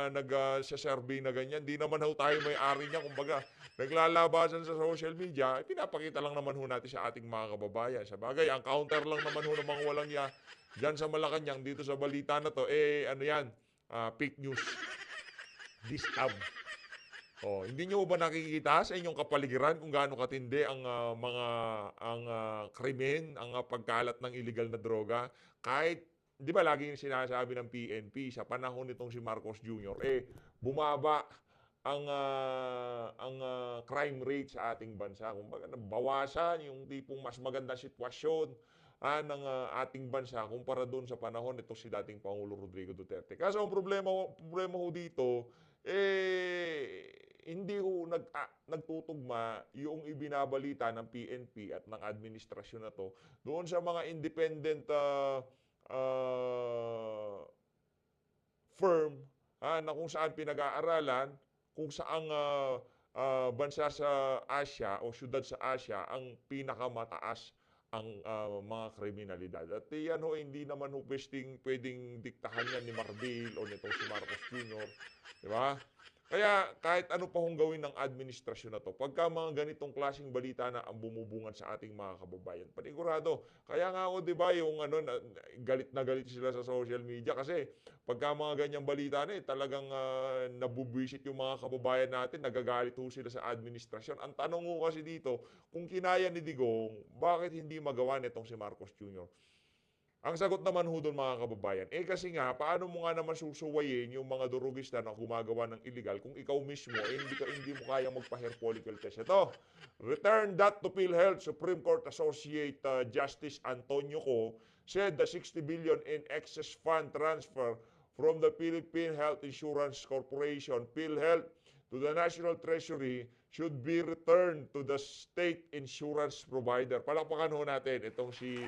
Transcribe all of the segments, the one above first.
nag-survey na ganyan. Di naman ho tayo may-ari niya. Kumbaga, naglalabasan sa social media, pinapakita lang naman ho natin sa ating mga kababayan. Sa bagay, ang counter lang naman ho ng mga walang ya dyan sa Malacanang, dito sa balita na to, ano yan, fake news, distab. Oh, hindi niyo ba nakikita sa inyong kapaligiran kung gaano katindi ang krimen, ang pagkalat ng illegal na droga? Kahit 'di ba lagi yung sinasabi ng PNP sa panahon nitong si Marcos Jr. Bumaba ang crime rate sa ating bansa. Kumbaga nabawasan yung tipong mas magandang sitwasyon ng ating bansa kumpara doon sa panahon nito si dating Pangulo Rodrigo Duterte. Kaso ang problema ho dito, hindi ho nagtutugma yung ibinabalita ng PNP at ng administrasyon na to doon sa mga independent firm na kung saan pinag-aaralan kung saang bansa sa Asia o syudad sa Asia ang pinakamataas ang mga kriminalidad. At yan ho, hindi naman ho pwedeng diktahan yan ni Marbil o nitong si Marcos Jr. Di ba? Kaya kahit ano pa hong gawin ng administrasyon na to, pagka mga ganitong klaseng balita na ang bumubungan sa ating mga kababayan, panigurado. Kaya nga ako, di ba, yung galit na galit sila sa social media kasi pagka mga ganyang balita na talagang nabubwisit yung mga kababayan natin, nagagalit ho sila sa administrasyon. Ang tanong ko kasi dito, kung kinaya ni Digong, bakit hindi magawa nitong si Marcos Jr.? Ang sagot naman ho doon mga kababayan, kasi nga, paano mo nga naman susuwayin yung mga durugista na gumagawa ng illegal kung ikaw mismo, hindi mo kaya magpa-hair follicle test. Ito, return that to PhilHealth. Supreme Court Associate Justice Antonio Co. said the 60 billion in excess fund transfer from the Philippine Health Insurance Corporation, PhilHealth, to the National Treasury should be returned to the state insurance provider. Palakpakan ho natin itong si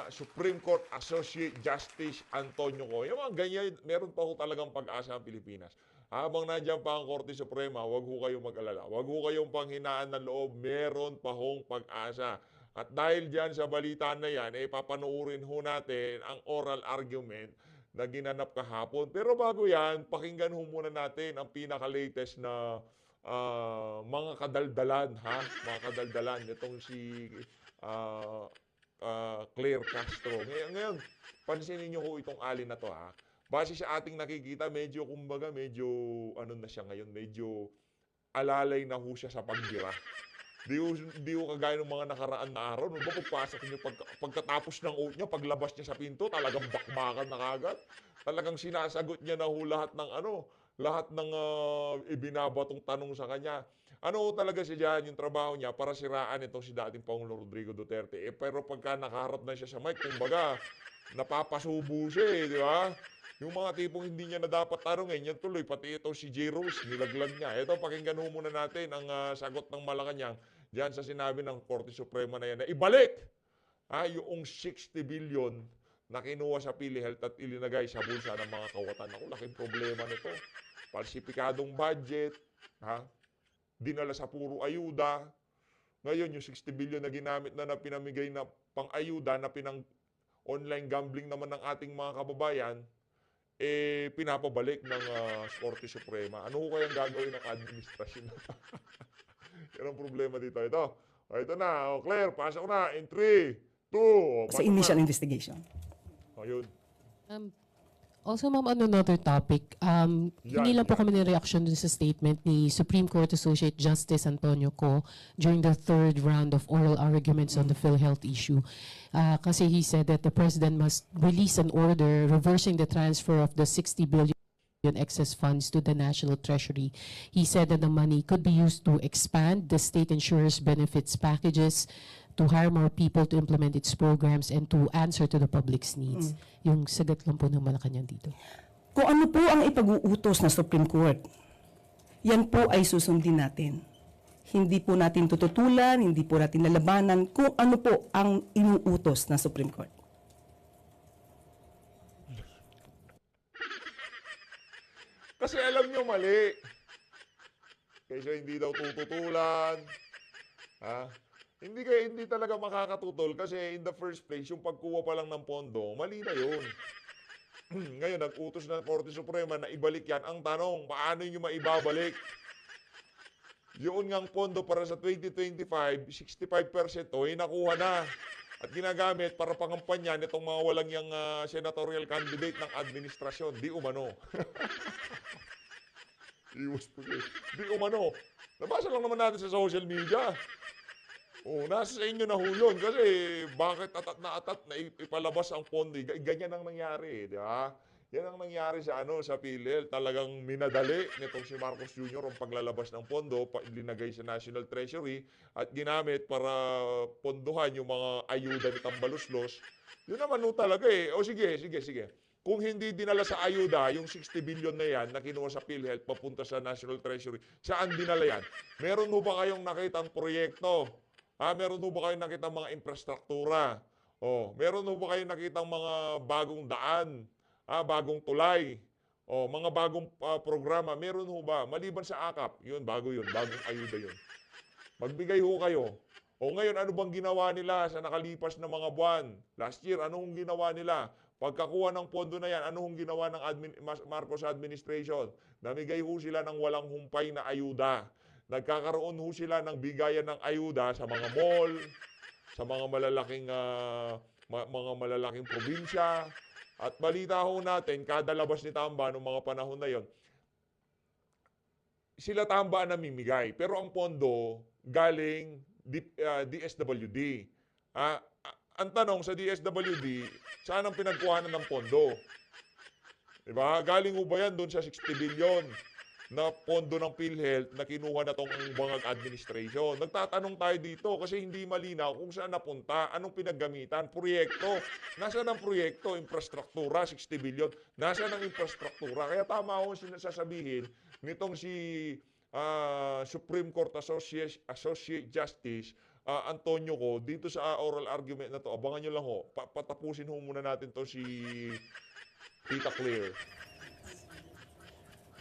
Supreme Court Associate Justice Antonio Co. Yung mga ganyan, meron pa ho talagang pag-asa ang Pilipinas. Habang nandiyan pa ang Korte Suprema, huwag ho kayong mag-alala. Huwag ho kayong panghinaan ng loob, meron pa hong pag-asa. At dahil dyan sa balita na yan, papanuurin ho natin ang oral argument na ginanap kahapon. Pero bago yan, pakinggan ho muna natin ang pinaka-latest na mga kadaldalan, mga kadaldalan. Itong si uh, Claire Castro. Ngayon, pansinin niyo ho itong alin na to Base sa ating nakikita, medyo ano na siya ngayon, medyo alalay na ho siya sa pagbira. Di ho kagaya ng mga nakaraan na araw. Ba pagpasok niyo, pagkatapos ng oath niya, paglabas niya sa pinto, talagang bakbakan na kagad. Talagang sinasagot niya na ho lahat ng ibinabatong tanong sa kanya. Ano talaga siya dyan, yung trabaho niya para siraan itong si dating Pangulo Rodrigo Duterte. Pero pagka nakaharap na siya sa mic, kumbaga, napapasubo siya di ba? Yung mga tipong hindi niya na dapat tanongin, yan tuloy, pati ito si J. Rose, nilaglag niya. Ito, pakinggan ho muna natin ang sagot ng Malacanang diyan sa sinabi ng Korte Suprema na yan na ibalik yung 60 billion na kinuha sa PhilHealth at ilinagay sa bulsa ng mga kawatan. Ako, laking problema nito. Falsipikadong budget, dinala sa puro ayuda. Ngayon, yung 60 billion na ginamit na pinamigay na pang-ayuda na online gambling naman ng ating mga kababayan, pinapabalik ng Korte Suprema. Ano ko kayang gagawin ng administrasyon na ito? Yan ang problema dito. Ito na. Claire, pasok na. In 3, 2, Sa pasok initial na. investigation. Ayun. Also, ma'am, on another topic, hingi lang po kami ng reaction dun sa statement ni Supreme Court Associate Justice Antonio Co. during the third round of oral arguments on the PhilHealth issue. Kasi he said that the President must release an order reversing the transfer of the 60 billion excess funds to the National Treasury. He said that the money could be used to expand the state insurers benefits packages, to hire more people to implement its programs, and to answer to the public's needs. Yung sagat lang po ng Malacanang dito. Kung ano po ang ipag-uutos ng Supreme Court, yan po ay susundin natin. Hindi po natin tututulan, hindi po natin lalabanan kung ano po ang inuutos ng Supreme Court. Kasi alam nyo mali. Kaysa hindi daw tututulan. Hindi talaga makakatutol kasi in the first place, yung pagkuha pa lang ng pondo, mali na yun. Ngayon, nag-utos ng Korte Suprema na ibalik yan. Ang tanong, paano nyo maibabalik? Yun ngang pondo para sa 2025, 65% nakuha na. At ginagamit para pangampanyan itong mga walang yung senatorial candidate ng administrasyon. Di umano. Iwas po kayo. Di umano. Nabasa lang naman natin sa social media. Nasa sa inyo na ho yun. Kasi bakit atat na ipalabas ang pondo? Ganyan ang nangyari, di ba? Yan ang nangyari sa sa PhilHealth. Talagang minadali nitong si Marcos Jr. ang paglalabas ng pondo, linagay sa National Treasury at ginamit para ponduhan yung mga ayuda ni Tambaluslos. Yun naman talaga eh. O sige. Kung hindi dinala sa ayuda, yung 60 billion na yan na kinuha sa PhilHealth papunta sa National Treasury, saan dinala yan? Meron ho ba kayong nakitang proyekto? Meron ho ba kayong nakitang mga infrastruktura? Meron ho ba kayong nakitang mga bagong daan? Bagong tulay, mga bagong programa, meron ho ba? Maliban sa AKAP, yun, bagong ayuda yun. Magbigay ho kayo. Ngayon, ano bang ginawa nila sa nakalipas na mga buwan? Last year, ano hong ginawa nila? Pagkakuha ng pondo na yan, ano hong ginawa ng Marcos administration? Namigay ho sila ng walang humpay na ayuda. Nagkakaroon ho sila ng bigayan ng ayuda sa mga mall, sa mga malalaking probinsya. At balita ho natin, kada labas ni Tamba noong mga panahon na yon, sila Tamba ang namimigay. Pero ang pondo galing DSWD. Ang tanong sa DSWD, saan ang pinagkuhanan ng pondo? Diba? Galing ho ba yan doon sa 60 billion na pondo ng PhilHealth na kinuha na tong bangag administration? Nagtatanong tayo dito kasi hindi malinaw kung saan napunta, anong pinaggamitan, proyekto. Nasaan ang proyekto? Infrastruktura, 60 billion. Nasaan ang infrastruktura? Kaya tama ako sinasabihin nitong si Supreme Court Associate Justice Antonio Ko, dito sa oral argument na to, abangan nyo lang ho, patapusin ho muna natin to si Tita Claire.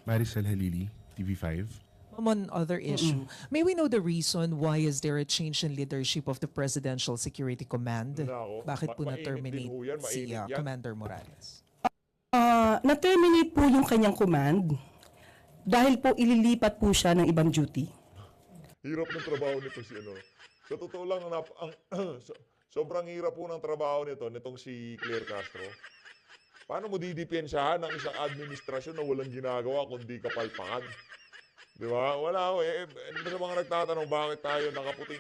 Maricel Halili, TV5. On other issue, may we know the reason why is there a change in leadership of the Presidential Security Command? Nako, Bakit po mainit na-terminate din ho yan, si mainit yan. Commander Morales? Na-terminate po yung kanyang command dahil po ililipat po siya ng ibang duty. Hirap ng trabaho nito si Sa totoo lang, sobrang hirap po ng trabaho nitong si Claire Castro. Paano mo didepensahan ng isang administrasyon na walang ginagawa kundi kapalpakan? Di ba? Wala ho. Sa mga nagtatanong, bakit tayo nakaputing,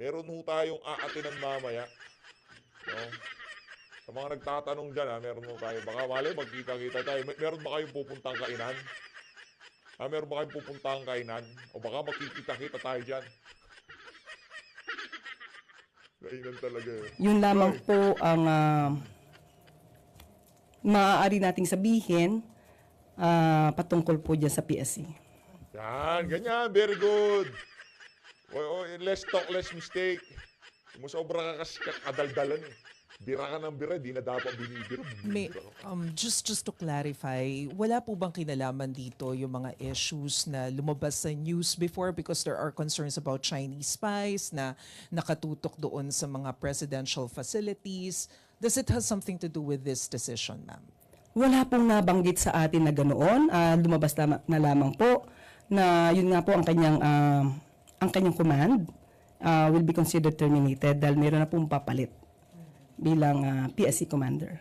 meron ho tayong aatinan mamaya. No? Sa mga nagtatanong dyan, meron ho tayo. Baka mali, magkita-kita tayo. Meron ba kayong pupuntang kainan? Meron ba kayong pupuntang kainan? O baka makikita-kita tayo dyan. Kainan talaga eh. Yun lamang po ang maaari nating sabihin patungkol po dyan sa PSC. Yan, ganyan. Very good. Less talk, less mistake. Musobra ka kasi kadaldalan eh. Bira ka ng bira, di na dapat binibira. May, just to clarify, wala po bang kinalaman dito yung mga issues na lumabas sa news before because there are concerns about Chinese spies na nakatutok doon sa mga presidential facilities? Does it have something to do with this decision, ma'am? Wala pong nabanggit sa atin na ganoon. Lumabas na lamang po na yun nga po ang kanyang command will be considered terminated dahil meron na pong papalit bilang PSC commander.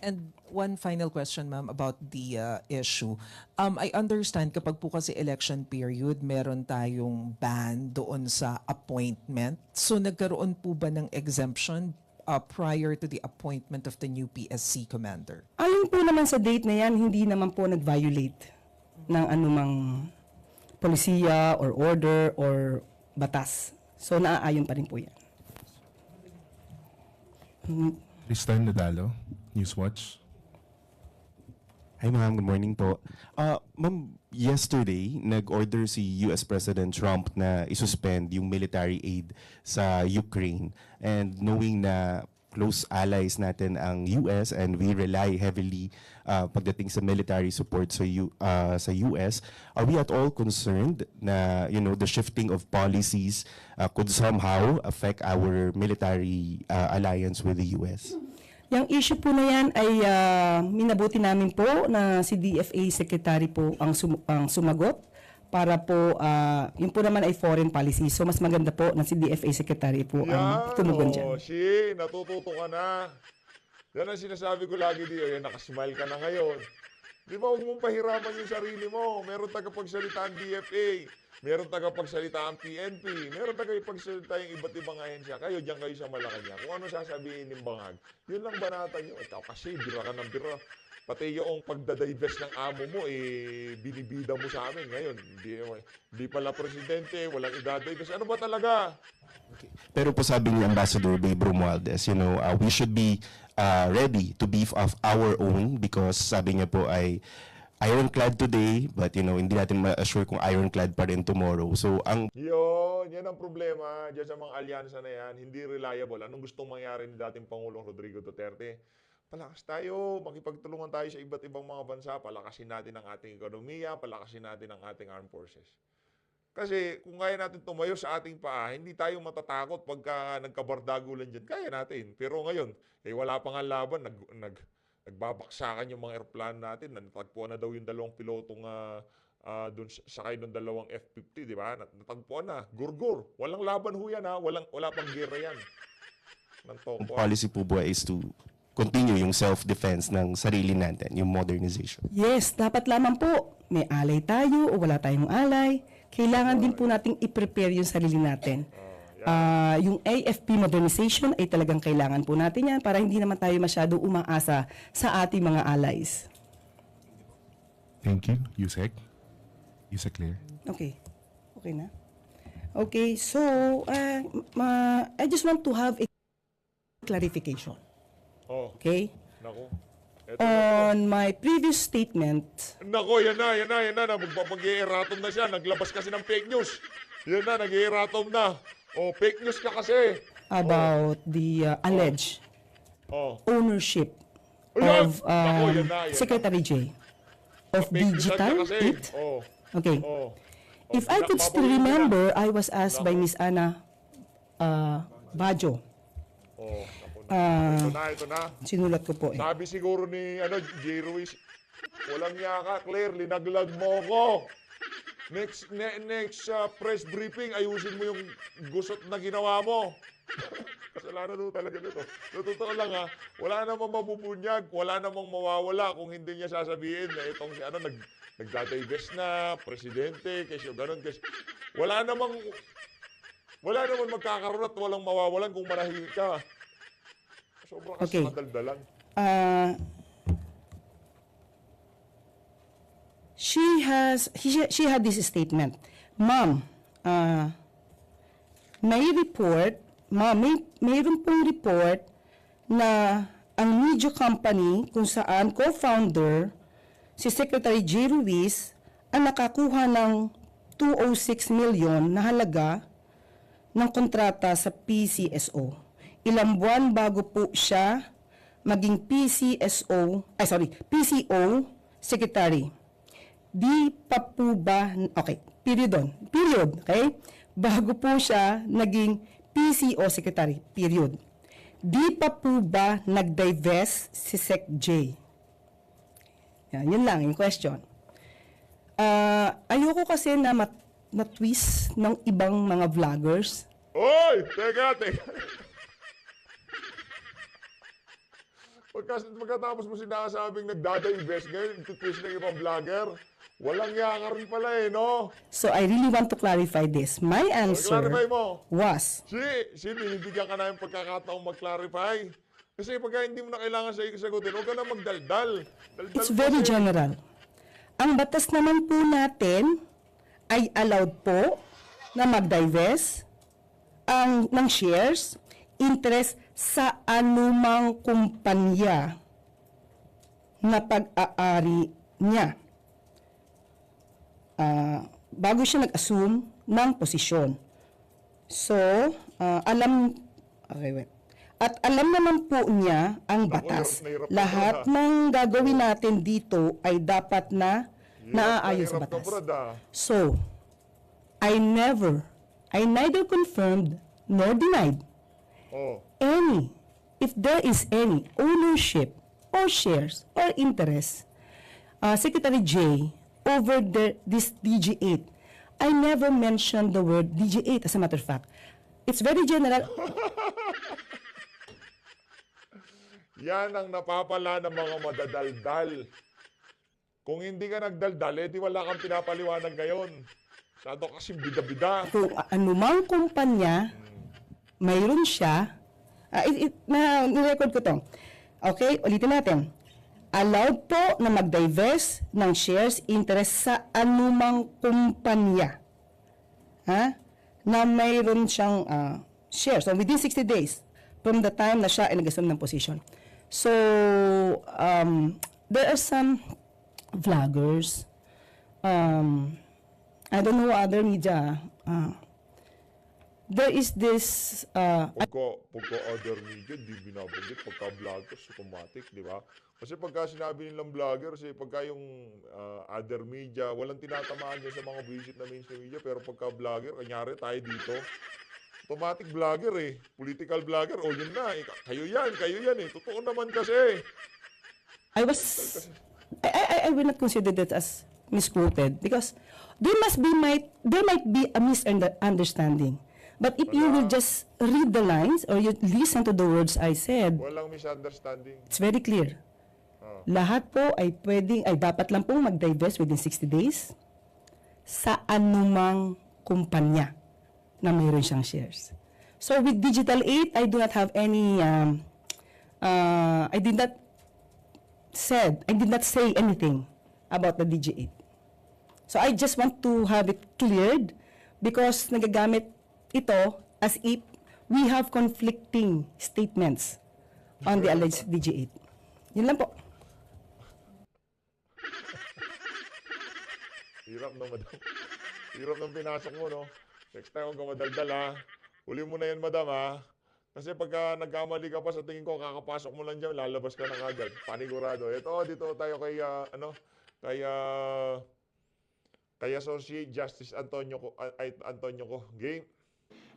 And one final question, ma'am, about the issue. I understand kapag po kasi election period, meron tayong ban doon sa appointment. So nagkaroon po ba ng exemption prior to the appointment of the new PSC commander? Ayon po naman sa date na yan, hindi naman po nag-violate ng anumang polisiya or order or batas. So naaayon pa rin po yan. Tristan Nadalo, Newswatch. Hi ma'am, good morning po. Ma'am, yesterday, nag-order si US President Trump na isuspend yung military aid sa Ukraine. And knowing na close allies natin ang US and we rely heavily pagdating sa military support sa US, are we at all concerned na the shifting of policies could somehow affect our military alliance with the US? Yung issue po na yan ay minabuti namin po na si DFA Secretary po ang sumagot para po, yun po naman ay foreign policy. So mas maganda po na si DFA Secretary po ang tumugon dyan. Si, natututo ka na. Yan ang sinasabi ko lagi dito. Yan, nakasmile ka na ngayon. Di ba, huwag mong pahirapan yung sarili mo. Meron tagapagsalita ang DFA. Meron tagapagsalita ang PNP. Meron tagapagsalita yung iba't ibang ahensya. Kayo, diyan kayo sa Malacanang. Kung ano sasabihin ng bangag, yun lang banatan nyo. Ikaw kasi, bira ka ng bira. Pati yung pagdadivest ng amo mo, binibida mo sa amin ngayon. Hindi pala presidente, walang idadivest. Ano ba talaga? Pero po sabi ni Ambassador Babe Romualdez, we should be ready to beef off our own because sabi niya po ay ironclad today, but hindi natin ma-assure kung ironclad pa rin tomorrow. So, Yan ang problema dyan sa mga alyansa na yan, hindi reliable. Anong gustong mangyari ni dating Pangulong Rodrigo Duterte? Palakas tayo, makipagtulungan tayo sa iba't ibang mga bansa, palakasin natin ang ating ekonomiya, palakasin natin ang ating armed forces. Kasi kung kaya natin tumayo sa ating paa, hindi tayo matatakot pagka nagkabardagulan dyan. Kaya natin. Pero ngayon, wala pa nga laban, nagbabaksakan yung mga airplane natin. Natagpuan na daw yung dalawang pilotong dun sakay ng dalawang F-50, di ba? Natagpuan na. Gurgur. Walang laban ho yan, ha? Wala pang gera yan. Ng toko. policy po ba is to continue yung self-defense ng sarili natin, yung modernization. Yes, dapat lamang po. May alay tayo o wala tayong alay. Kailangan din po nating i-prepare yung sarili natin. Yung AFP modernization ay talagang kailangan po natin yan para hindi naman tayo masyado umaasa sa ating mga allies. Thank you, Yusek. Yusek Claire. Okay. Okay na? Okay, so I just want to have a clarification. Oh, Okay? nako. Eto On my previous statement, Nako, yan na. Mag-i-erratum na siya. Naglabas kasi ng fake news. Yan na, nag-i-erratum na. Oh, fake news ka kasi. about the alleged Oh. ownership Ayan! of Nako, yan na. Secretary J of Fake news Digital ka kasi. 8. Oh. Okay. Oh. If I could still remember, I was asked by Miss Ana Bajo. Oh, nako. Ito na. Sinulat ko po eh. Sabi siguro ni J. Ruiz, walang yaka, Claire, linaglag mo ko. Next press briefing, ayusin mo yung gusot na ginawa mo. Kasalanan mo talaga nito. Totoo lang ha, wala namang mabubunyag, wala namang mawawala kung hindi niya sasabihin na itong si nagdadivest na, presidente, kasi ganun, kasi wala namang magkakaroon at walang mawawalan kung manahimik ka. Sobrang Okay. kadaldalan. She had this statement. Ma'am, mayroon pong report na ang media company kung saan co-founder si Secretary J. Ruiz ang nakakuha ng 206 million na halaga ng kontrata sa PCSO. Ilang buwan bago po siya maging PCO Secretary. Di pa po ba, okay, period, okay? Bago po siya naging PCO Secretary, period. Di pa po ba nag-divest si Sec J? Yun lang, yung question. Ayoko kasi na na-twist ng ibang mga vloggers. Oy! Teka. Pagkatapos mo sinasabing nagdada-invest ngayon, tutwist ng ibang vlogger, walang yaka rin pala no? So I really want to clarify this. My answer Clarify mo. was, Binibigyan ka na yung pagkakataong mag-clarify. Kasi pagka hindi mo na kailangan sa sagutin, huwag ka na magdaldal. it's very general. Ang batas naman po natin ay allowed po na mag-divest ng shares, interest sa anumang kumpanya na pag-aari niya. Bago siya nag-assume ng posisyon. So, alam naman po niya ang batas. nahirap ka Lahat pala. ng gagawin natin dito ay dapat na naaayon sa Hirap ka, batas. Brad, So, I neither confirmed nor denied Oh. any if there is any ownership or shares or interest, Secretary J, over this DG8, I never mentioned the word DG8 as a matter of fact. It's very general. Yan ang napapala ng mga madadaldal. Kung hindi ka nagdaldal, di wala kang pinapaliwanag ngayon. Masyado kasing bida-bida. Kung anumang kumpanya, mayroon siya, nirecord ko to. Okay, ulitin natin. Allowed po na mag-divest ng shares interest sa anumang kumpanya. Na mayroon siyang shares. So within 60 days from the time na siya ay nag-assume ng position. So, there are some vloggers, I don't know other media, there is this, Pagka other media, di binabanggit. Pagka vloggers, automatic, di ba? Kasi pagka sinabi nilang vlogger, kasi pagka yung other media, walang tinatamaan dyan sa mga visit na mainstream media, pero pagka vlogger, kanyari tayo dito, automatic vlogger eh. Political vlogger, o yun na eh. Kayo yan eh. Totoo naman kasi. I will not consider that as misquoted because there might be a misunderstanding. But if you will just read the lines or you listen to the words I said, Walang misunderstanding. it's very clear. Lahat po ay dapat lang pong mag-divest within 60 days sa anumang kumpanya na mayroon siyang shares. So with Digital 8, I do not have any, I did not say anything about the DG8. So I just want to have it cleared because nagagamit ito as if we have conflicting statements on the alleged DG8. Yun lang po. Hirap na, madam. Hirap ng pinasok mo, no? Next time huwag ka madaldal, ha? Huli mo na yan, madam, ha? Kasi pagka nagkamali ka pa, sa tingin ko, kakapasok mo lang dyan, lalabas ka na agad. Panigurado. Ito, dito tayo kay, kay Associate Justice Antonio ko. Game.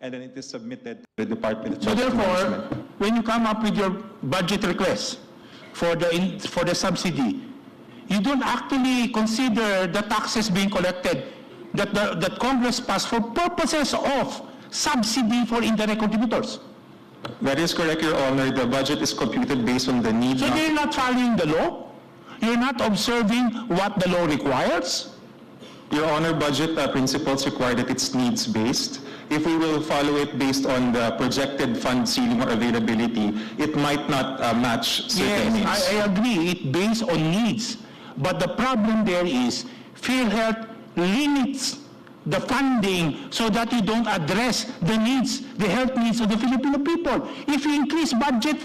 And then it is submitted to the Department of So Budget therefore, Management. when you come up with your budget request for the subsidy, you don't actually consider the taxes being collected that Congress passed for purposes of subsidy for indirect contributors. That is correct, Your Honor. The budget is computed based on the need. So you're not following the law? You're not observing what the law requires? Your Honor, budget principles require that it's needs-based. If we will follow it based on the projected fund ceiling or availability, it might not match certain needs. Yes, I agree, it's based on needs. But the problem there is PhilHealth limits the funding so that you don't address the needs, the health needs of the Filipino people. If you increase budget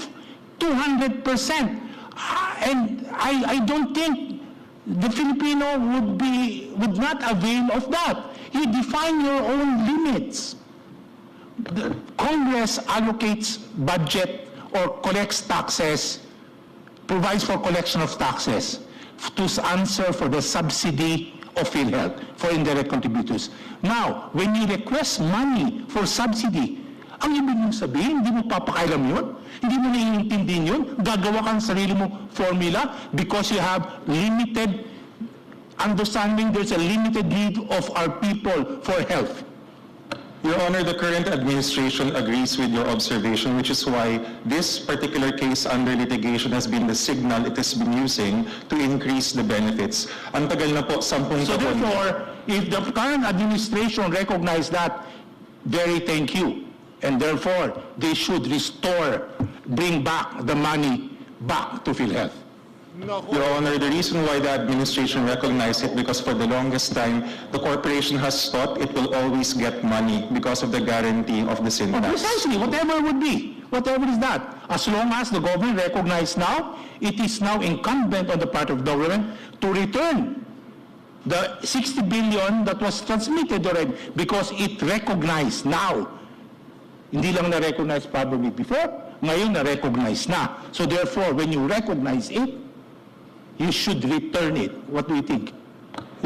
200%, and I don't think the Filipino would not avail of that. You define your own limits. The Congress allocates budget or collects taxes, provides for collection of taxes to answer for the subsidy of PhilHealth for indirect contributors. Now, when you request money for subsidy, ang ibig mong sabihin, hindi mo papakailam yun? Hindi mo naiintindihin yun? Gagawa kang sarili mong formula because you have limited understanding there's a limited need of our people for health. Your Honor, the current administration agrees with your observation, which is why this particular case under litigation has been the signal it has been using to increase the benefits. Ang tagal na po, 10 So taon. therefore, if the current administration recognize that, very thank you. And therefore, they should bring back the money back to PhilHealth. Naku. Your Honor, the reason why the administration recognized it because for the longest time, the corporation has thought it will always get money because of the guarantee of the Oh, syntax. precisely, whatever would be, whatever is that. As long as the government recognizes now, it is now incumbent on the part of government to return the 60 billion that was transmitted already because it recognized now. Hindi lang na-recognize probably before, ngayon na-recognize na. So therefore, when you recognize it, you should return it. What do you think?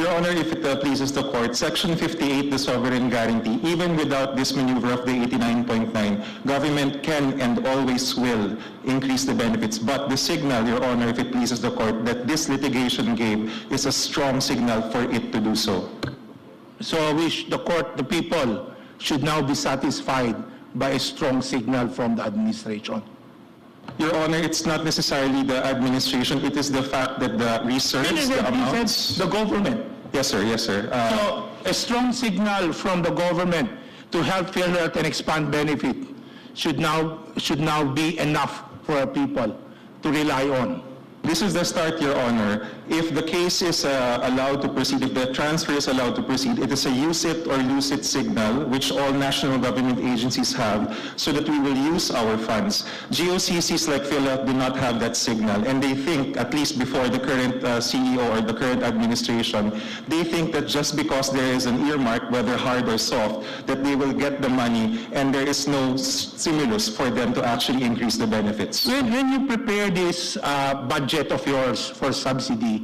Your Honor, if it pleases the court, Section 58, the sovereign guarantee, even without this maneuver of the 89.9, again, government can and always will increase the benefits. But the signal, Your Honor, if it pleases the court, that this litigation gave is a strong signal for it to do so. So I wish the court, the people, should now be satisfied by a strong signal from the administration. Your Honor, it's not necessarily the administration, it is the fact that the research, the amounts... The government. Yes, sir, yes, sir. So a strong signal from the government to help PhilHealth and expand benefit should now be enough for our people to rely on. This is the start, Your Honor. If the case is allowed to proceed, if the transfer is allowed to proceed, it is a use it or lose it signal, which all national government agencies have, so that we will use our funds. GOCCs like PhilHealth do not have that signal, and they think, at least before the current CEO or the current administration, they think that just because there is an earmark, whether hard or soft, that they will get the money, and there is no stimulus for them to actually increase the benefits. When you prepare this budget of yours for subsidy,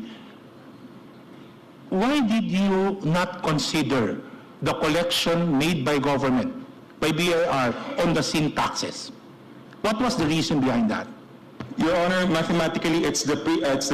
why did you not consider the collection made by government, by BIR, on the sin taxes? What was the reason behind that? Your Honor, mathematically, it's the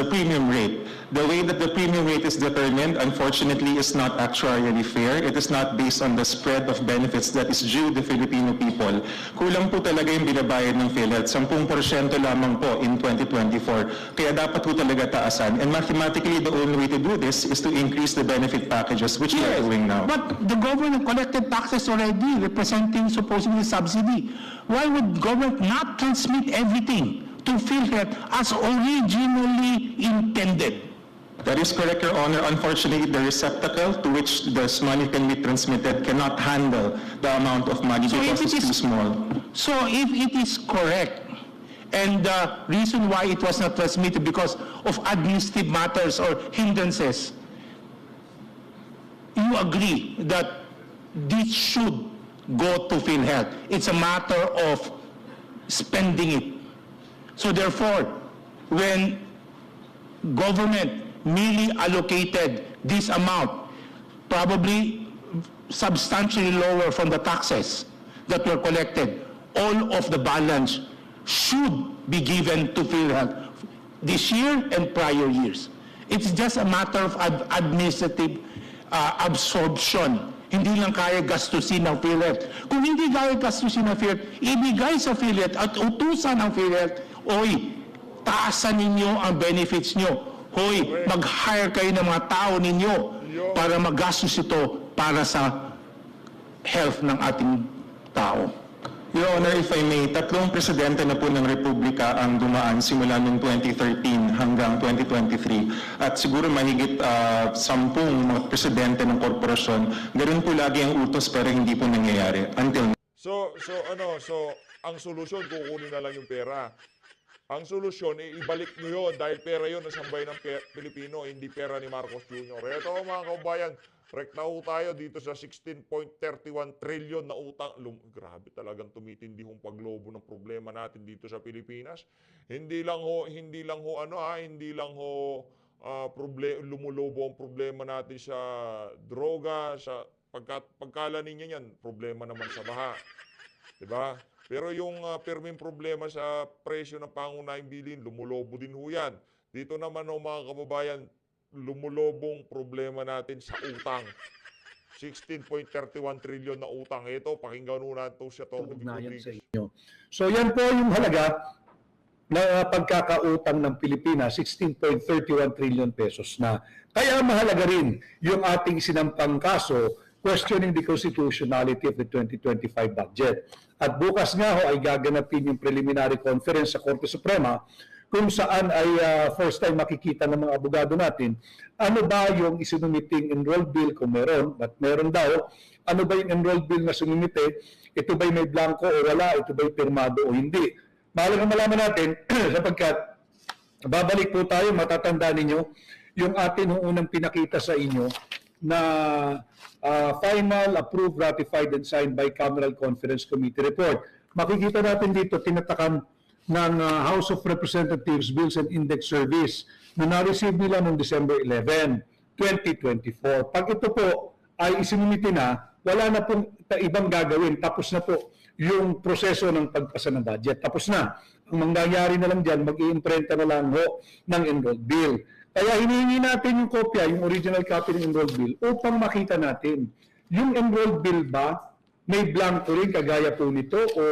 premium rate. The way that the premium rate is determined, unfortunately, is not actuarially fair. It is not based on the spread of benefits that is due the Filipino people. Kulang po talaga yung binabayad ng PhilHealth. 10% lamang po in 2024. Kaya dapat po talaga taasan. And mathematically, the only way to do this is to increase the benefit packages, which we are doing now. But the government collected taxes already, representing supposedly subsidy. Why would government not transmit everything to PhilHealth as originally intended? That is correct, Your Honor. Unfortunately, the receptacle to which this money can be transmitted cannot handle the amount of money because it's too small. So if it is correct, and the reason why it was not transmitted because of administrative matters or hindrances, you agree that this should go to PhilHealth. It's a matter of spending it. So therefore, when government merely allocated this amount, probably substantially lower from the taxes that were collected, all of the balance should be given to PhilHealth this year and prior years. It's just a matter of administrative absorption. Hindi lang kaya gastusin ng PhilHealth. Kung hindi kaya gastusin ng PhilHealth, ibigay sa PhilHealth at utusan ng PhilHealth, oy, taasan ninyo ang benefits nyo. Hoy, mag-hire kayo ng mga tao ninyo para magastos ito para sa health ng ating tao. Your Honor, if I may, 3 presidente na po ng Republika ang dumaan simula noong 2013 hanggang 2023 at siguro mahigit 10 mga presidente ng korporasyon. Ganun po lagi ang utos pero hindi po nangyayari until now. So ang solusyon, kukunin na lang yung pera. Ang solusyon, ibalik nyo yun dahil pera yun nasambay ng Pilipino, hindi pera ni Marcos Jr. Ito mga kaubayan, rekta ho tayo dito sa 16.31 trillion na utang. Grabe talagang tumitindi hong paglobo ng problema natin dito sa Pilipinas. Hindi lang ho lumulobo ang problema natin sa droga, sa pagkalanin niya yan, problema naman sa baha. Diba? Pero yung perming problema sa presyo ng pangunahing bilhin, lumulobo din ho yan. Dito naman ho mga kababayan, lumulobong problema natin sa utang. 16.31 trillion na utang. Ito, pakinggan ho natin siya itong sa inyo. So yan po yung halaga na pagkakautang ng Pilipinas, 16.31 trillion pesos na. Kaya mahalaga rin yung ating sinampang kaso questioning the constitutionality of the 2025 budget. At bukas nga ho ay gaganapin yung preliminary conference sa Korte Suprema kung saan ay first time makikita ng mga abogado natin ano ba yung isinumiting enrolled bill kung meron, at meron daw, ano ba yung enrolled bill na sinumite, ito ba'y may blanco o wala, ito ba'y pirmado o hindi. Mahalagang malaman natin sapagkat babalik po tayo, matatandaan ninyo yung atin nung unang pinakita sa inyo na final, approved, ratified, and signed by Cameral Conference Committee report. Makikita natin dito, tinatakan ng House of Representatives Bills and Index Service na na-receive nila noong December 11, 2024. Pag ito po ay isinumite na, wala na pong ibang gagawin. Tapos na po yung proseso ng pagpasa ng budget. Tapos na. Ang mangyayari na lang dyan, mag-i-imprenta na lang ho ng enrolled bill. Kaya hinihingi natin yung kopya, yung original copy ng enrolled bill upang makita natin yung enrolled bill ba may blanco rin kagaya po nito o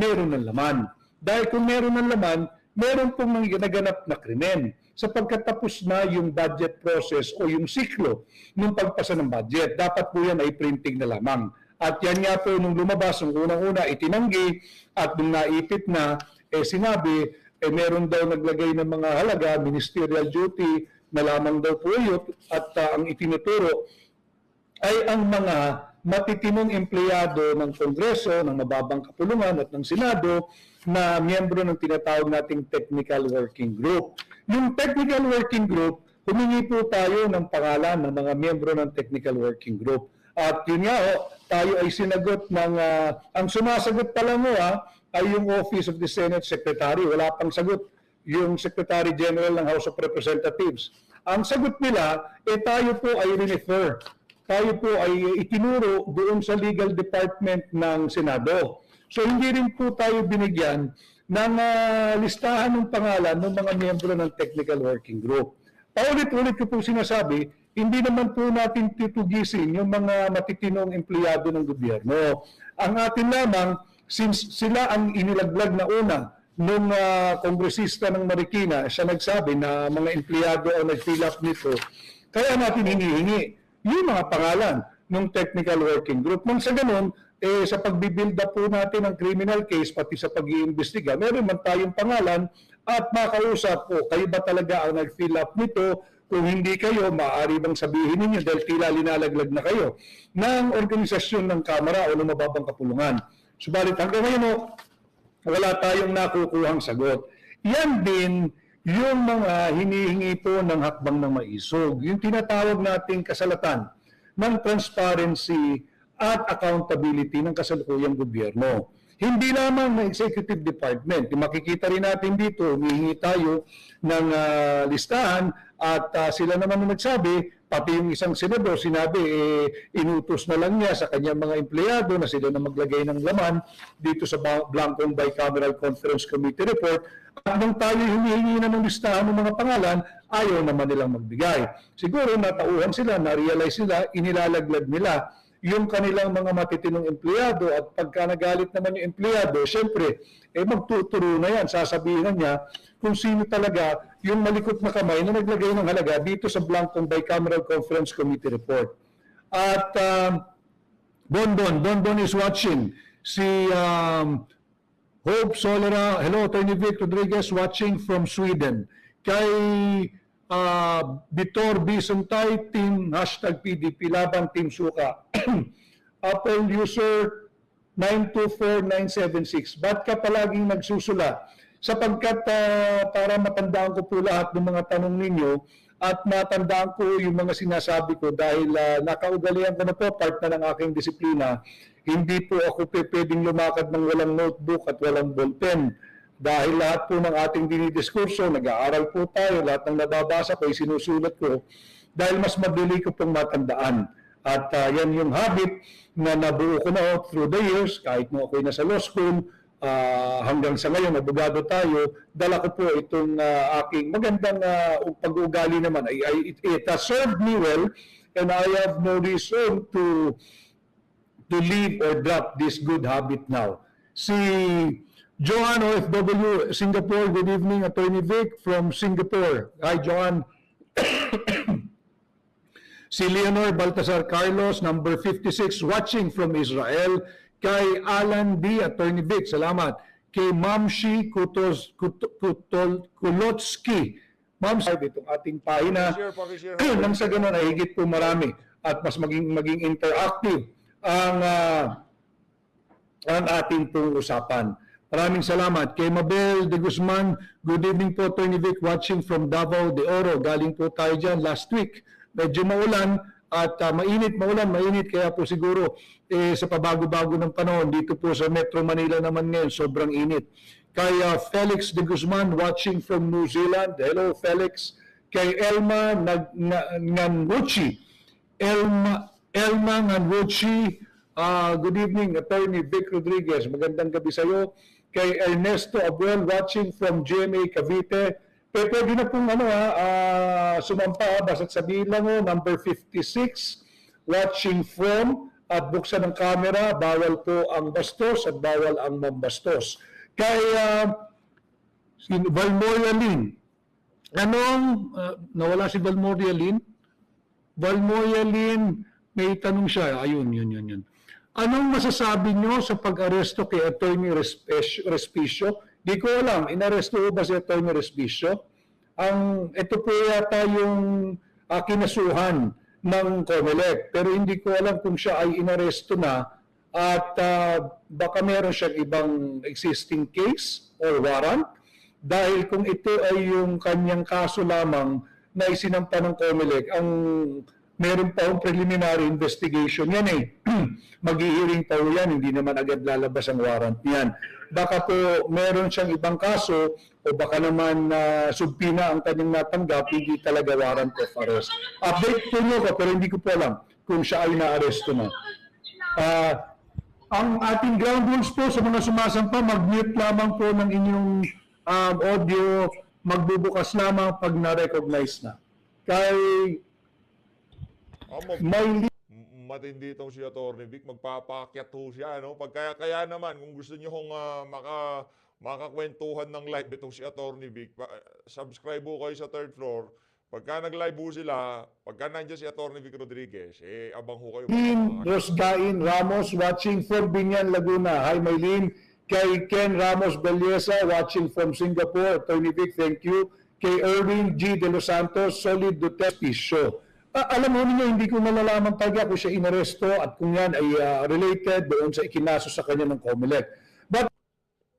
meron ng laman. Dahil kung meron ng laman, meron pong naganap na krimen sapagkat tapos na yung budget process o yung siklo ng pagpasa ng budget. Dapat po yan ay printing na lamang. At yan nga po nung lumabas, nung unang-una itinanggi at nung naipit na, sinabi, meron daw naglagay ng mga halaga, ministerial duty na lamang daw po yun at ang itinuturo ay ang mga matitinong empleyado ng Kongreso, ng mababang kapulungan at ng Senado na miyembro ng tinatawag nating Technical Working Group. Yung Technical Working Group, humingi po tayo ng pangalan ng mga miyembro ng Technical Working Group. At yun nga, tayo ay sinagot ng, ang sumasagot pa lang ay yung Office of the Senate Secretary. Wala pang sagot yung Secretary General ng House of Representatives. Ang sagot nila, tayo po ay refer. Tayo po ay itinuro doon sa Legal Department ng Senado. So hindi rin po tayo binigyan ng listahan ng pangalan ng mga miyembro ng Technical Working Group. Paulit-ulit ko po sinasabi, hindi naman po natin titugisin yung mga matitinong empleyado ng gobyerno. Ang atin lamang, since sila ang inilaglag na una nung kongresista ng Marikina, siya nagsabi na mga empleyado ang nag-fill up nito, kaya natin hinihingi yung mga pangalan ng Technical Working Group. Nang sa ganun, sa pagbibuild up po natin ng criminal case, pati sa pag-iimbestiga, meron man tayong pangalan at makausap po, kayo ba talaga ang nag-fill up nito? Kung hindi kayo, maaari bang sabihin ninyo dahil tila linalaglag na kayo ng organisasyon ng Kamara o ng mababang kapulungan. Subalit hanggang ngayon, wala tayong nakukuhang sagot. Yan din yung mga hinihingi po ng hakbang ng maisog. Yung tinatawag nating kasalatan ng transparency at accountability ng kasalukuyang gobyerno. Hindi lamang ng Executive Department. Makikita rin natin dito, humihingi tayo ng listahan at sila naman ang nagsabi, pati yung isang senador, sinabi, inutos na lang niya sa kanyang mga empleyado na sila na maglagay ng laman dito sa Blancong Bicameral Conference Committee report. At nung tayo humihingi na ng listahan ng mga pangalan, ayaw naman nilang magbigay. Siguro natauhan sila, na-realize nila, inilalaglag nila yung kanilang mga matitinong empleyado at pagka nagalit naman yung empleyado, syempre, magtuturo na yan, sasabihin niya kung sino talaga yung malikot na kamay na naglagay ng halaga dito sa Blancong Bicameral Conference Committee report. At Bonbon is watching. Si Hope Solera, hello, Attorney Vic Rodriguez, watching from Sweden. Kay Vitor Bisontay, team #PDP, laban Team Suka. Apple user 924976. Ba't ka palaging nagsusula? Sapagkat para matandaan ko po lahat ng mga tanong ninyo at matandaan ko yung mga sinasabi ko dahil nakaugalian ko na po, part na ng aking disiplina. Hindi po ako pwedeng lumakad ng walang notebook at walang ballpen. Dahil lahat po ng ating dinidiskurso, nag-aaral po tayo, lahat ng nababasa ko ay sinusulat ko dahil mas madali ko pong matandaan. At yan yung habit na nabuo ko na through the years, kahit mo ako'y nasa law school, hanggang sa ngayon, abogado tayo, dala ko po itong aking magandang pag-uugali naman. It has served me well and I have no reason to leave or drop this good habit now. Si Joanne OFW, Singapore, good evening, Attorney Vic from Singapore. Hi, Joanne. Si Leonor Baltasar Carlos, number 56, watching from Israel. Kay Alan D, Attorney Vic, salamat. Kay Mamshi Kulotsky. Mamshi, itong ating pahina. Nang sa ganun ay higit po marami at mas maging interactive ang ating pong usapan. Maraming salamat. Kay Mabel de Guzman, good evening po, Attorney Vic, watching from Davao de Oro. Galing po tayo dyan last week. Medyo maulan at mainit, kaya po siguro sa pabago-bago ng panahon, dito po sa Metro Manila naman ngayon, sobrang init. Kay Felix de Guzman, watching from New Zealand. Hello, Felix. Kay Elma Nganruchi. Elma Nganruchi, Good evening, Attorney Vic Rodriguez. Magandang gabi sa iyo. Kay Ernesto Abuel, watching from GMA Cavite. Pwede na pong sumampa, basta't sabihin lang number 56, watching from, at buksan ng camera, bawal po ang bastos at bawal ang mambastos. Kay Valmoria Lynn, nawala si Valmoria Lynn? Valmoria Lynn, may tanong siya. Ayun, yun. Anong masasabi nyo sa pag-aresto kay Attorney Respicio? Di ko alam, inaresto ba si Attorney Respicio? Ito po yata yung kinasuhan ng COMELEC. Pero hindi ko alam kung siya ay inaresto na at baka meron siyang ibang existing case or warrant. Dahil kung ito ay yung kanyang kaso lamang na isinampa ng COMELEC, meron pa ang preliminary investigation yan Mag-i-hearing pa yan, hindi naman agad lalabas ang warrant niyan. Baka po meron siyang ibang kaso o baka naman subpina ang kanyang natanggap, hindi talaga warrant of arrest. Update po nyo ko, pero hindi ko po alam kung siya ay na-arresto na. Ang ating ground rules po sa mga sumasampa, mag-mute lamang po ng inyong audio, magbubukas lamang pag na-recognize na. Kay may matindi itong si Atty. Vic, magpapakyat ho siya, no? Kaya naman, kung gusto niyo hong makakwentuhan ng live itong si Atty. Vic, subscribe ho kayo sa third floor. Pagka nag-live ho sila, pagka nandiyan si Atty. Vic Rodriguez, abang ho kayo. Rosgain Ramos, watching from Binyan, Laguna. Hi, Maylene. Kay Ken Ramos Belleza, watching from Singapore. Atty. Vic, thank you. Kay Erwin G. De Los Santos, Solid Duterte Show. Alam mo niyo, hindi ko nalalaman talaga kung siya inaresto at kung yan ay related doon sa ikinaso sa kanya ng COMELEC. But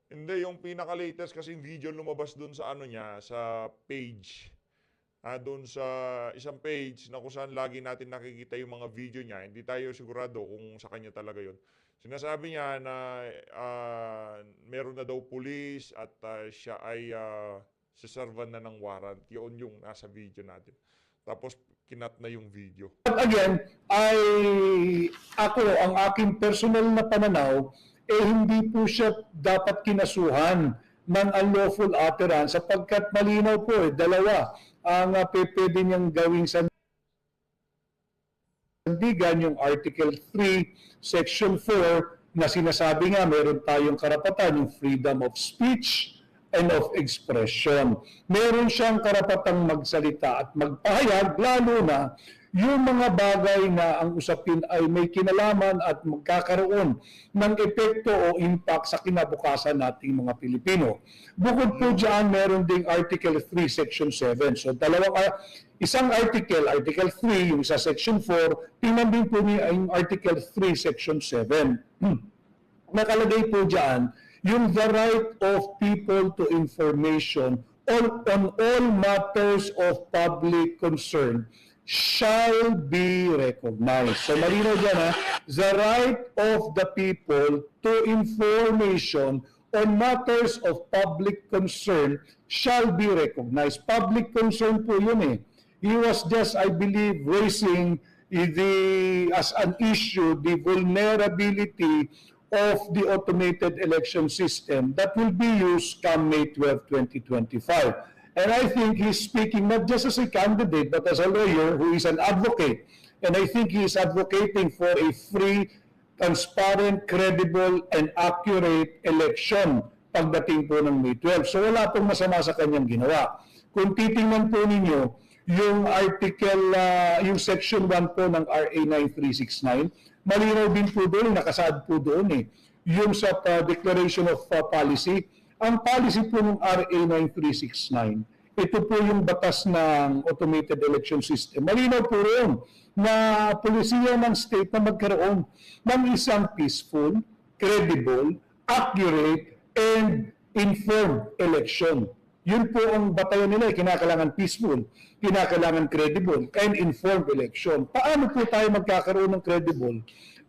hindi, yung pinaka-latest kasing video lumabas doon sa niya, sa page. Doon sa isang page na kung saan lagi natin nakikita yung mga video niya. Hindi tayo sigurado kung sa kanya talaga yun. Sinasabi niya na meron na daw pulis at siya ay siservan na ng warrant. Yun yung nasa video natin. Tapos kinat na yung video. But again, ang aking personal na pananaw, hindi po siya dapat kinasuhan ng unlawful utterance sapagkat malinaw po dalawa ang pwede niyang gawing sandigan, yung Article 3, Section 4, na sinasabi nga meron tayong karapatan, yung freedom of speech and of expression. Meron siyang karapatang magsalita at magpahayag, lalo na yung mga bagay na ang usapin ay may kinalaman at magkakaroon ng epekto o impact sa kinabukasan nating mga Pilipino. Bukod po dyan, meron ding Article 3, Section 7. So isang article, Article 3, yung sa Section 4, tingnan din po niya yung Article 3, Section 7. Nakalagay po dyan, yung the right of people to information on all matters of public concern shall be recognized. So malinaw dyan the right of the people to information on matters of public concern shall be recognized. Public concern po yun He was just, I believe, raising as an issue the vulnerability of the automated election system that will be used come May 12, 2025. And I think he's speaking not just as a candidate, but as a lawyer who is an advocate. And I think he is advocating for a free, transparent, credible, and accurate election pagdating po ng May 12. So wala pong masama sa kanyang ginawa. Kung titingnan po ninyo, yung article, yung section 1 po ng RA 9369, malinaw din po doon, nakasaad po doon yung sa Declaration of Policy. Ang policy po ng RA 9369, ito po yung batas ng automated election system. Malinaw po rin na polisiya ng state na magkaroon ng isang peaceful, credible, accurate, and informed election. Yun po ang batayan nila, kinakailangan peaceful, kinakailangan credible, and informed election. Paano po tayo magkakaroon ng credible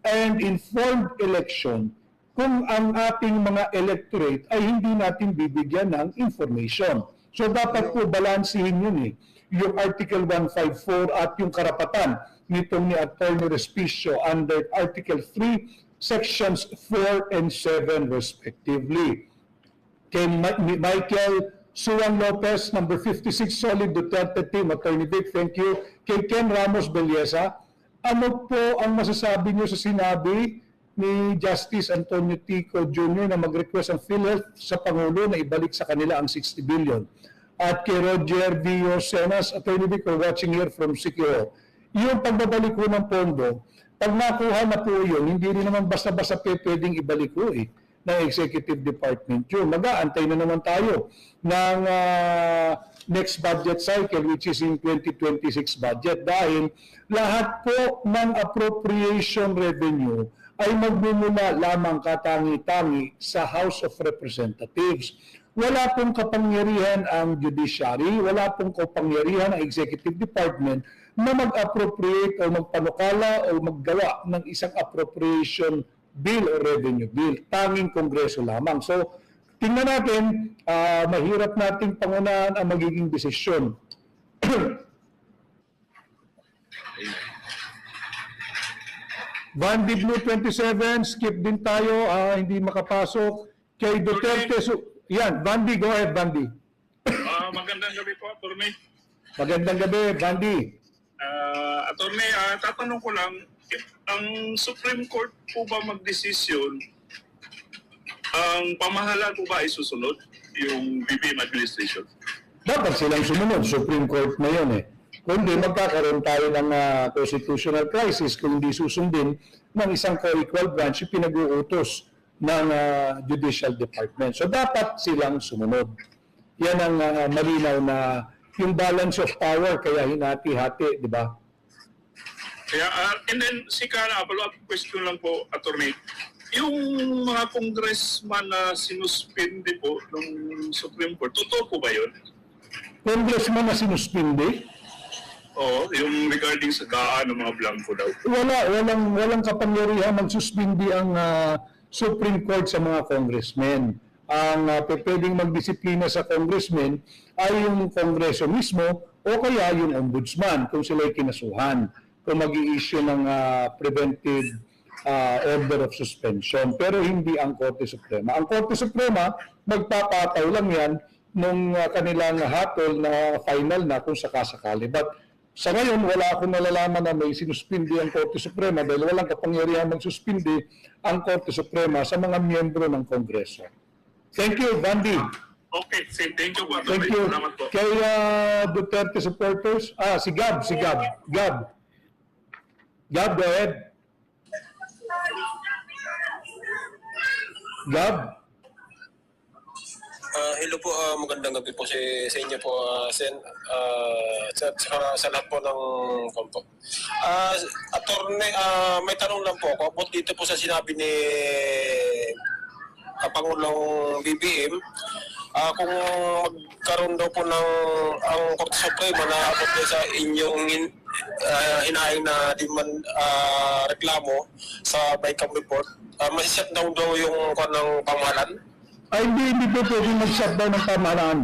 and informed election kung ang ating mga electorate ay hindi natin bibigyan ng information? So dapat po balansihin yun yung Article 154 at yung karapatan nitong ni Atty. Respicio under Article 3, sections 4 and 7 respectively. Kay Michael Suan Lopez, number 56, Solid Duterte Team, Attorney Vic, thank you. Kay Ken Ramos Belleza, ano po ang masasabi niyo sa sinabi ni Justice Antonio Tico Jr. na mag-request ang PhilHealth sa Pangulo na ibalik sa kanila ang 60 billion? At kay Roger Vio Senas, Attorney Vic, we're watching here from Sikihor. Yung pagbabalik ko ng pondo, pag nakuha na po yun, hindi rin naman basta-basta pwedeng ibalik ko ng Executive Department yun. Mag-aantay na naman tayo ng next budget cycle, which is in 2026 budget, dahil lahat po ng appropriation revenue ay magmumula lamang katangi-tangi sa House of Representatives. Wala pong kapangyarihan ang judiciary, wala pong kapangyarihan ang Executive Department na mag-appropriate o magpanukala o maggawa ng isang appropriation bill o revenue bill. Tanging Kongreso lamang. So, tingnan natin, mahirap nating pangunahan ang magiging desisyon. Vandy Blue 27, skip din tayo, hindi makapasok. Kay Duterte, yan, Vandy, go ahead, Vandy. Magandang gabi po, Atty. Magandang gabi, Vandy. Atty, tatanong ko lang, if ang Supreme Court po ba magdesisyon, ang pamahalaan po ba ay susunod yung BBM administration? Dapat silang sumunod, Supreme Court na yun Kundi magkakaroon tayo ng constitutional crisis kung hindi susundin ng isang co-equal branch yung pinag-uutos ng Judicial Department. So dapat silang sumunod. Yan ang malinaw na yung balance of power kaya hinati-hati, di ba? Kaya, and then, follow-up question lang po, Atty. Yung mga congressman na sinuspindi po ng Supreme Court, totoo po ba yun? Congressman na sinuspindi? Oo, yung regarding sa daan ng mga blanco daw. Walang kapangyarihan magsuspindi ang Supreme Court sa mga congressmen. Ang pwedeng magdisiplina sa congressmen ay yung Kongreso mismo o kaya yung ombudsman kung sila'y kinasuhan, kung mag-i-issue ng preventive order of suspension. Pero hindi ang Korte Suprema. Ang Korte Suprema, magpapataw lang yan nung kanilang hatol na final na kung sakasakali. But sa ngayon, wala akong nalalaman na may sinuspindi ang Korte Suprema dahil walang kapangyarihan magsuspindi ang Korte Suprema sa mga miyembro ng Kongreso. Thank you, Vandy. Okay, thank you po. Thank you. Salamat po. Kay Duterte supporters, si Gab. Gab, go ahead. Gab? Hello po, magandang gabi po sa inyo po, Sen. Sa lahat po ng kompo. Attorney, may tanong lang po ako. About dito po sa sinabi ni Pangulong BBM, kung magkaroon daw po ng ang Korte Suprema na abot sa inyong hinaing na reklamo sa BICAM report, masiset down daw yung kanang pamahalaan? Ay, hindi po pwedeng mag-shutdown ng pamahalaan.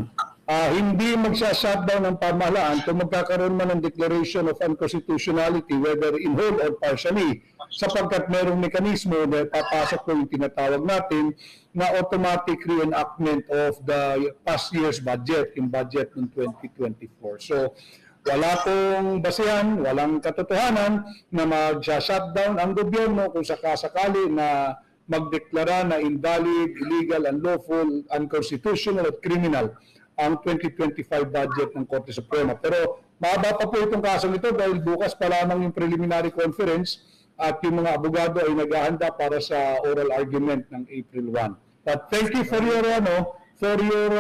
Hindi mag-shutdown ng pamahalaan kung magkakaroon man ng declaration of unconstitutionality, whether in whole or partially, sapagkat merong mekanismo na papasok po yung tinatawag natin na automatic reenactment of the past year's budget, yung budget ng 2024. So, wala pong basehan, walang katotohanan na mag-shutdown ang gobyerno kung sakasakali na magdeklara na invalid, illegal, unlawful, unconstitutional at criminal ang 2025 budget ng Korte Suprema. Pero mahaba pa po itong kasong ito dahil bukas pa lamang yung preliminary conference at yung mga abogado ay naghahanda para sa oral argument ng April 1. But thank you for your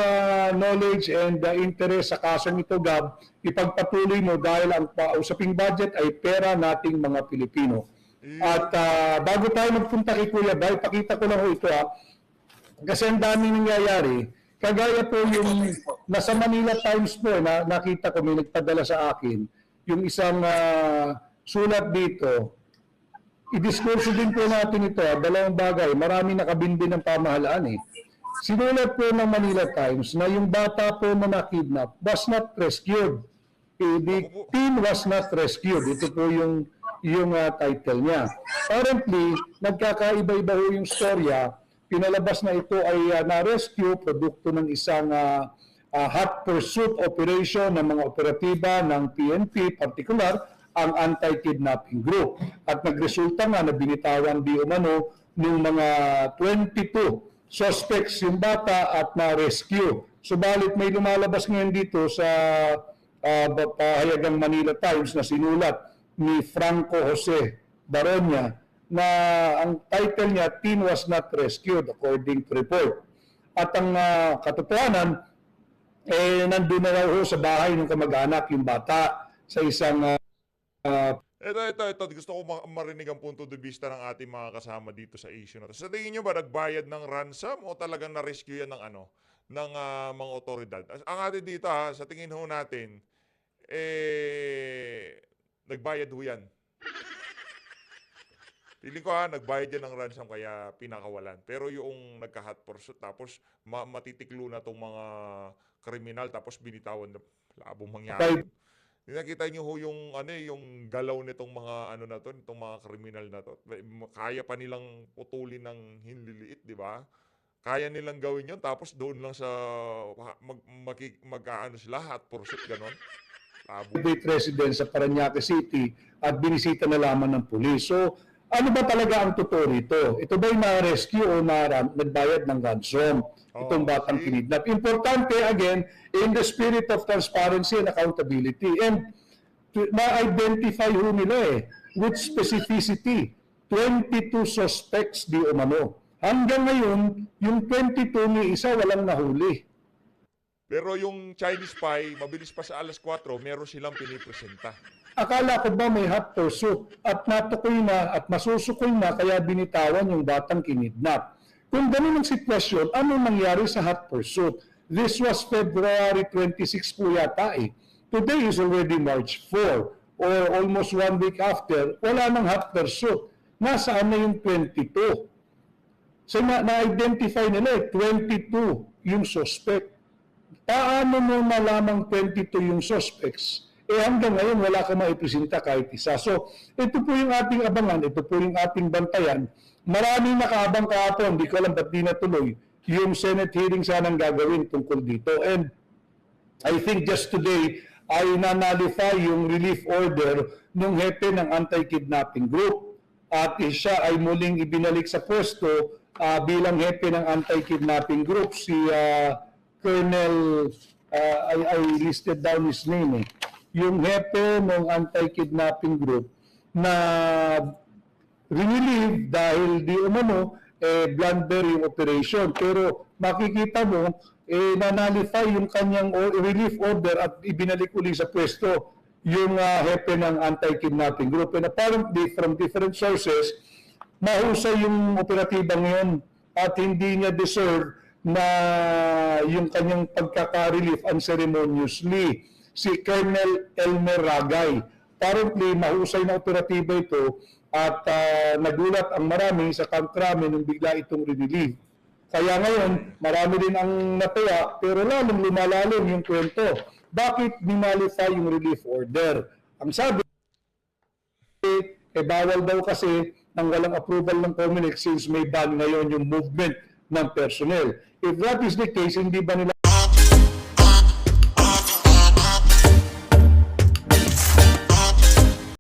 knowledge and interest sa kasong ito, Gab. Ipagpatuloy mo dahil ang usaping budget ay pera nating mga Pilipino. At bago tayo magpunta kay Kuya Bay, pakita ko lang ito kasi ang daming nangyayari. Kagaya po yung nasa Manila Times po na nakita ko, may nagpadala sa akin, yung isang sulat dito. I-disclose din po natin ito, dalawang bagay, marami nakabindi ng pamahalaan Sinulat po ng Manila Times na yung bata po na nakidnap was not rescued. The teen was not rescued. Ito po yung yung title niya. Currently, nagkakaiba-iba ho yung storya. Pinalabas na ito ay na-rescue, produkto ng isang hot pursuit operation ng mga operatiba ng PNP, particular ang anti-kidnapping group. At nagresulta nga na binitawan di umano ng mga 22 suspects yung bata at na-rescue. Subalit may lumalabas ngayon dito sa pahayagang Manila Times na sinulat ni Franco Jose Baronia na ang title niya, "Teen was not rescued," according to report. At ang katotohanan, nandun na raw ho sa bahay ng kamag-anak yung bata sa isang Ito. Gusto ko marinig ang punto de vista ng ating mga kasama dito sa issue na to. Sa tingin nyo ba nagbayad ng ransom o talagang na-rescue yan ng ng mga otoridad? Ang atin dito sa tingin ho natin, nagbayad ho yan. Feeling ko nagbayad yan ng ransom kaya pinakawalan. Pero yung nagka-hot pursuit tapos matitiklo na tong mga kriminal tapos binitawan na labong mangyari. Nakita niyo ho yung yung galaw nitong mga na to, nitong mga kriminal na to. Kaya pa nilang putulin ng hinliliit, di ba? Kaya nilang gawin 'yon tapos doon lang sa sila hot pursuit ganon. private residence sa Parañaque City at binisita na lamang ng pulis. So, ano ba talaga ang totoo rito? Ito ba'y na-rescue o nagbayad ng ransom? Itong batang kinidnap. Importante, again, in the spirit of transparency and accountability. And na-identify ho nila with specificity. 22 suspects di umano. Hanggang ngayon, yung 22 ni isa walang nahuli. Pero yung Chinese spy, mabilis pa sa alas 4, meron silang pinipresenta. Akala ko ba may hot pursuit at natukoy na at masusukol na kaya binitawan yung batang kinidnap. Kung ganun ang sitwasyon, ano nangyari sa hot pursuit? This was February 26 po yata Today is already March 4 or almost 1 week after, wala nang hot pursuit. Nasaan na yung 22? So na-identify nila 22 yung suspect. Paano mo malamang 22 yung suspects? Hanggang ngayon wala ka maipresenta kahit isa. So ito po yung ating abangan, ito po yung ating bantayan. Maraming nakaabang kahapon, di ko alam ba't di natuloy, yung Senate hearing sanang gagawin tungkol dito. And I think just today ay nanalify yung relief order ng hepe ng anti-kidnapping group. At siya ay muling ibinalik sa pwesto bilang hepe ng anti-kidnapping group, si Colonel, I listed down his name yung hepe ng anti-kidnapping group na rinelieve dahil di umano blunder yung operation. Pero makikita mo, nanalify yung kanyang relief order at ibinalik uli sa pwesto yung hepe ng anti-kidnapping group. And apparently, from different sources, mahusay yung operatiba ngayon at hindi niya deserve na yung kanyang pagkaka-relief unceremoniously. Si Colonel Elmer Ragay. Apparently, mahusay na operatiba ito at nagulat ang marami sa Camp Crame nung bigla itong rinelieve. Kaya ngayon, marami rin ang natuwa pero lalong lumalalim yung kwento. Bakit dinalify yung relief order? Ang sabi, bawal daw kasi nang walang approval ng COMELEC since may ban ngayon yung movement ng personnel. If that is the case, hindi ba nila